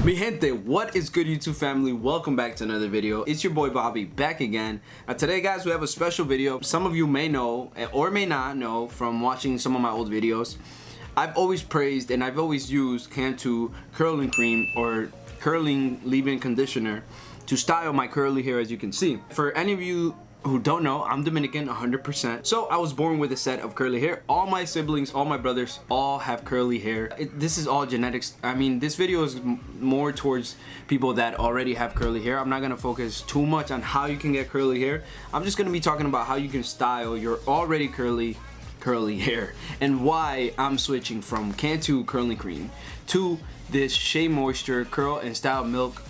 Mi gente, what is good YouTube family? Welcome back to another video. It's your boy Bobby back again. Today guys, we have a special video. Some of you may know or may not know from watching some of my old videos. I've always praised and I've always used Cantu curling cream or curling leave-in conditioner to style my curly hair, as you can see. For any of you who don't know, I'm Dominican 100%. So I was born with a set of curly hair. All my siblings, all my brothers, all have curly hair. This is all genetics. I mean, this video is more towards people that already have curly hair. I'm not gonna focus too much on how you can get curly hair. I'm just gonna be talking about how you can style your already curly hair and why I'm switching from Cantu curling cream to this Shea Moisture Curl and Style Milk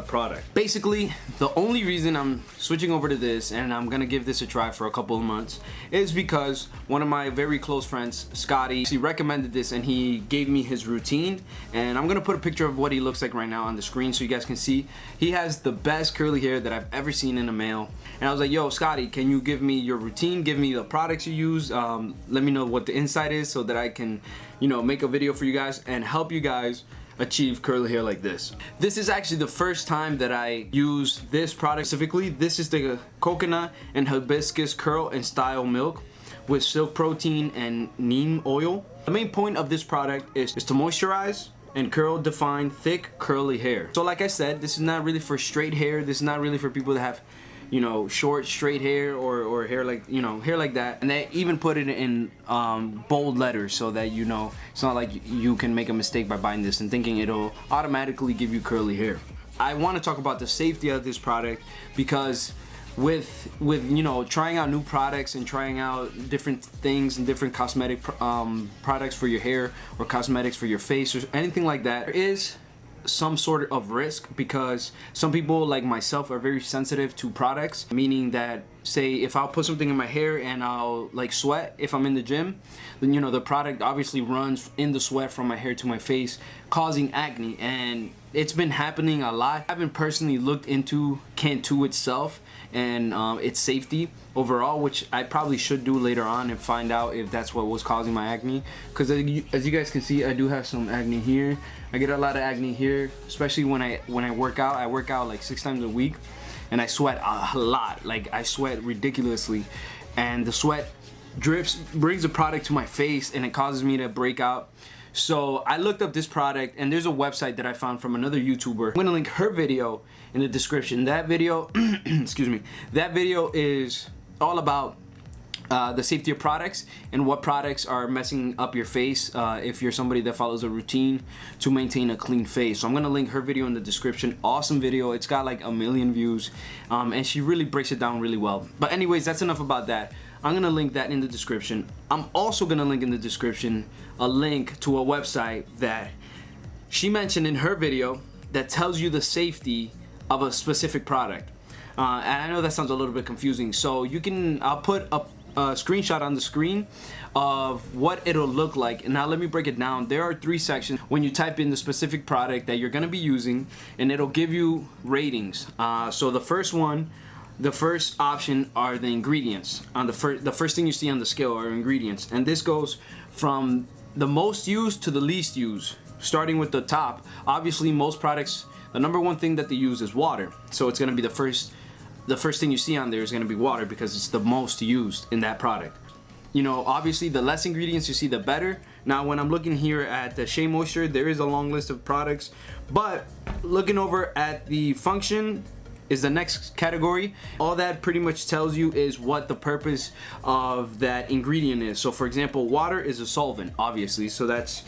product. Basically, the only reason I'm switching over to this and I'm gonna give this a try for a couple of months is because one of my very close friends, Scotty, he recommended this and he gave me his routine, and I'm gonna put a picture of what he looks like right now on the screen so you guys can see. He has the best curly hair that I've ever seen in a male, and I was like, yo Scotty, can you give me your routine, give me the products you use, let me know what the inside is so that I can, you know, make a video for you guys and help you guys achieve curly hair like this. This is actually the first time that I use this product specifically. This is the coconut and hibiscus curl and style milk with silk protein and neem oil. The main point of this product is to moisturize and curl define thick curly hair. So like I said, this is not really for straight hair. This is not really for people that have, you know, short straight hair or hair like, you know, hair like that. And they even put it in bold letters so that, you know, it's not like you can make a mistake by buying this and thinking it'll automatically give you curly hair. I want to talk about the safety of this product because with you know, trying out new products and trying out different things and different cosmetic products for your hair or cosmetics for your face or anything like that, there is some sort of risk because some people like myself are very sensitive to products, meaning that say if I'll put something in my hair and I'll like sweat if I'm in the gym, then you know the product obviously runs in the sweat from my hair to my face, causing acne, and it's been happening a lot. I haven't personally looked into Cantu itself and its safety overall, which I probably should do later on and find out if that's what was causing my acne, because as you guys can see, I do have some acne here. I get a lot of acne here, especially when I work out. I work out like 6 times a week and I sweat a lot. Like I sweat ridiculously, and the sweat drips, brings the product to my face, and it causes me to break out. So I looked up this product, and there's a website that I found from another YouTuber. I'm gonna link her video in the description. That video, excuse me, that video is all about the safety of products and what products are messing up your face if you're somebody that follows a routine to maintain a clean face. So I'm gonna link her video in the description. Awesome video. It's got like 1 million views, and she really breaks it down really well. But anyways, that's enough about that. I'm gonna link that in the description. I'm also gonna link in the description a link to a website that she mentioned in her video that tells you the safety of a specific product. And I know that sounds a little bit confusing, so you can, I'll put a screenshot on the screen of what it'll look like. And now let me break it down. There are 3 sections when you type in the specific product that you're gonna be using, and it'll give you ratings. So the first option are the ingredients. On the first thing you see on the scale are ingredients, and this goes from the most used to the least used, starting with the top. Obviously, most products, the #1 thing that they use is water, so it's gonna be the first thing you see on there is gonna be water because it's the most used in that product. You know, obviously the less ingredients you see, the better. Now when I'm looking here at the Shea Moisture, there is a long list of products, but looking over at the function is the next category. All that pretty much tells you is what the purpose of that ingredient is. So for example, water is a solvent, obviously, so that's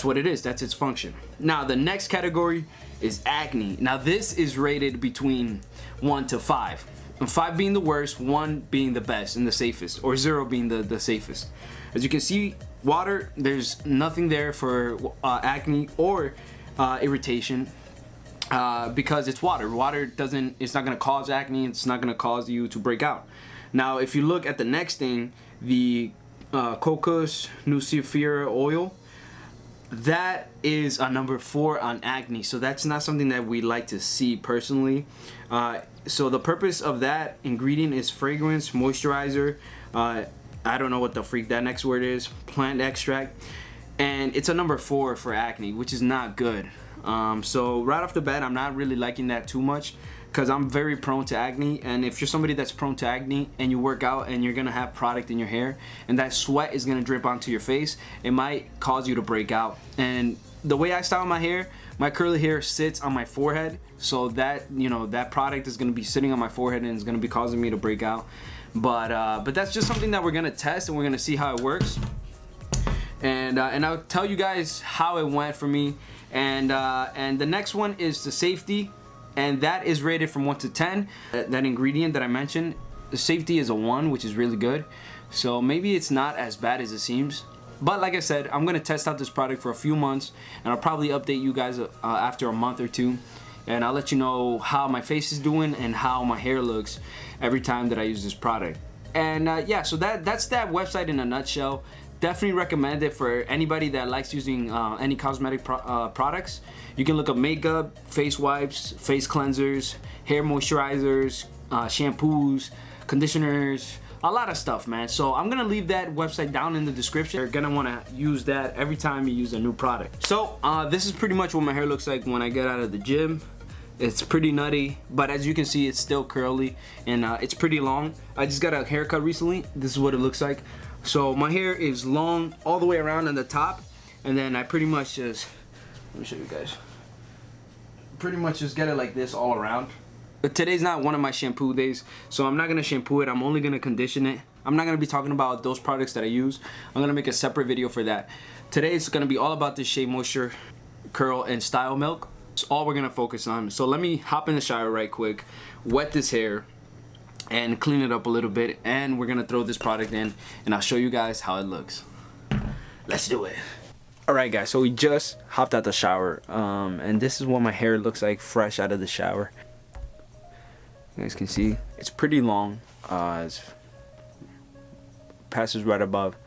what it is, that's its function. Now the next category is acne. Now this is rated between 1 to 5, and 5 being the worst, 1 being the best and the safest, or 0 being the safest. As you can see, water, there's nothing there for acne or irritation. Because it's water. Water it's not gonna cause acne, it's not gonna cause you to break out. Now if you look at the next thing, the Cocos Nucifera oil, that is a #4 on acne, so that's not something that we like to see personally. So the purpose of that ingredient is fragrance, moisturizer, I don't know what the freak that next word is, plant extract, and it's a #4 for acne, which is not good. So right off the bat, I'm not really liking that too much, because I'm very prone to acne. And if you're somebody that's prone to acne and you work out and you're gonna have product in your hair and that sweat is gonna drip onto your face, it might cause you to break out. And the way I style my hair, my curly hair sits on my forehead, so that, you know, that product is gonna be sitting on my forehead and it's gonna be causing me to break out. But that's just something that we're gonna test, and we're gonna see how it works. And I'll tell you guys how it went for me. And the next one is the safety, and that is rated from 1 to 10. That ingredient that I mentioned, the safety is a 1, which is really good. So maybe it's not as bad as it seems. But like I said, I'm gonna test out this product for a few months, and I'll probably update you guys after a month or two, and I'll let you know how my face is doing and how my hair looks every time that I use this product. And yeah, so that's that website in a nutshell. Definitely recommend it for anybody that likes using any cosmetic products. You can look up makeup, face wipes, face cleansers, hair moisturizers, shampoos, conditioners, a lot of stuff, man. So I'm gonna leave that website down in the description. You're gonna wanna use that every time you use a new product. So this is pretty much what my hair looks like when I get out of the gym. It's pretty nutty, but as you can see, it's still curly, and it's pretty long. I just got a haircut recently. This is what it looks like. So my hair is long all the way around on the top, and then I pretty much just, let me show you guys, pretty much just get it like this all around. But today's not one of my shampoo days, so I'm not gonna shampoo it. I'm only gonna condition it. I'm not gonna be talking about those products that I use. I'm gonna make a separate video for that. Today it's gonna be all about this Shea Moisture Curl and Style Milk. It's all we're gonna focus on. So let me hop in the shower right quick, wet this hair, and clean it up a little bit, and we're gonna throw this product in, and I'll show you guys how it looks. Let's do it. Alright guys, so we just hopped out the shower, and this is what my hair looks like fresh out of the shower. You guys can see it's pretty long. It passes right above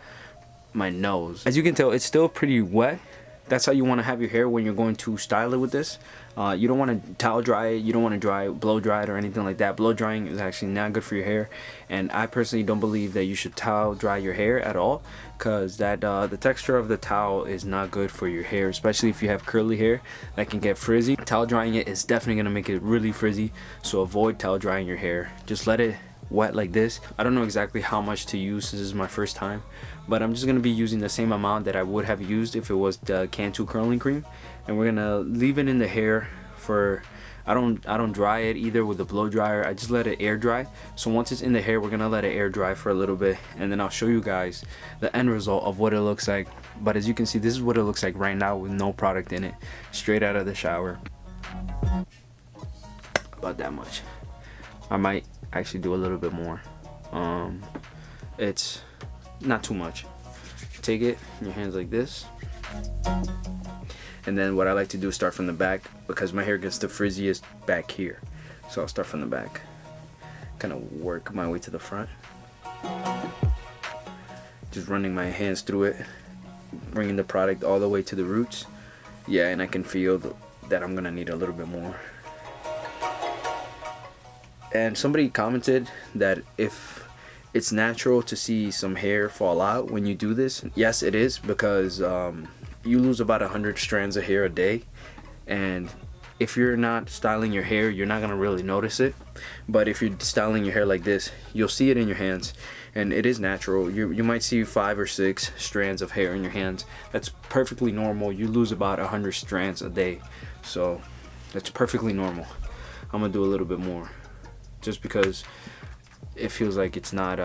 my nose. As you can tell, it's still pretty wet. That's how you want to have your hair when you're going to style it with this. You don't want to towel dry it. You don't want to blow dry it or anything like that. Blow drying is actually not good for your hair, and I personally don't believe that you should towel dry your hair at all, because that the texture of the towel is not good for your hair, especially if you have curly hair that can get frizzy. Towel drying it is definitely gonna make it really frizzy, so avoid towel drying your hair. Just let it wet like this. I don't know exactly how much to use. This is my first time, but I'm just gonna be using the same amount that I would have used if it was the Cantu curling cream, and we're gonna leave it in the hair for, I don't dry it either with the blow dryer. I just let it air dry. So once it's in the hair, we're gonna let it air dry for a little bit, and then I'll show you guys the end result of what it looks like. But as you can see, this is what it looks like right now with no product in it, straight out of the shower. About that much. I might actually do a little bit more. It's not too much. Take it in your hands like this, and then what I like to do is start from the back, because my hair gets the frizziest back here. So I'll start from the back, kind of work my way to the front, just running my hands through it, bringing the product all the way to the roots. Yeah, and I can feel that I'm gonna need a little bit more. And somebody commented that if it's natural to see some hair fall out when you do this. Yes, it is, because you lose about 100 strands of hair a day, and if you're not styling your hair, you're not gonna really notice it. But if you're styling your hair like this, you'll see it in your hands, and it is natural. You might see 5 or 6 strands of hair in your hands. That's perfectly normal. You lose about 100 strands a day, so that's perfectly normal. I'm gonna do a little bit more, just because it feels like it's not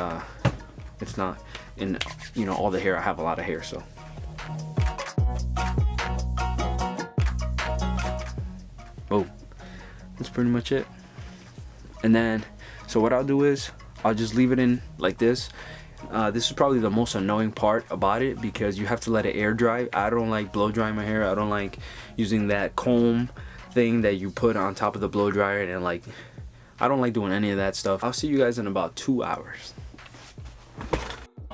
in, you know, all the hair. I have a lot of hair, so. Oh, that's pretty much it. And then, so what I'll do is I'll just leave it in like this. This is probably the most annoying part about it, because you have to let it air dry. I don't like blow drying my hair. I don't like using that comb thing that you put on top of the blow dryer, and like, I don't like doing any of that stuff. I'll see you guys in about 2 hours.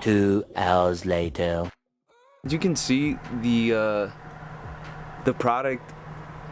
2 hours later. As you can see, the product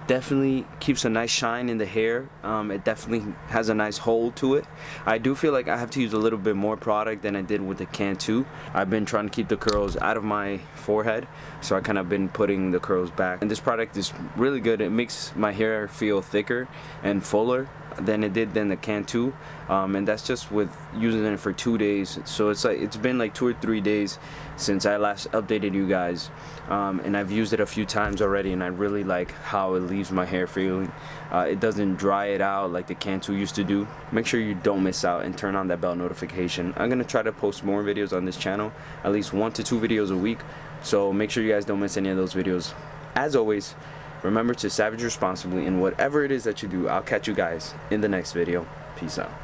definitely keeps a nice shine in the hair. It definitely has a nice hold to it. I do feel like I have to use a little bit more product than I did with the Cantu. I've been trying to keep the curls out of my forehead, so I kind of been putting the curls back, and this product is really good. It makes my hair feel thicker and fuller than it did than the Cantu, and that's just with using it for 2 days. So it's been like 2 or 3 days since I last updated you guys, and I've used it a few times already, and I really like how it leaves my hair feeling. It doesn't dry it out like the Cantu used to do. Make sure you don't miss out and turn on that bell notification. I'm gonna try to post more videos on this channel, at least 1 to 2 videos a week, so make sure you guys don't miss any of those videos. As always, remember to savage responsibly in whatever it is that you do. I'll catch you guys in the next video. Peace out.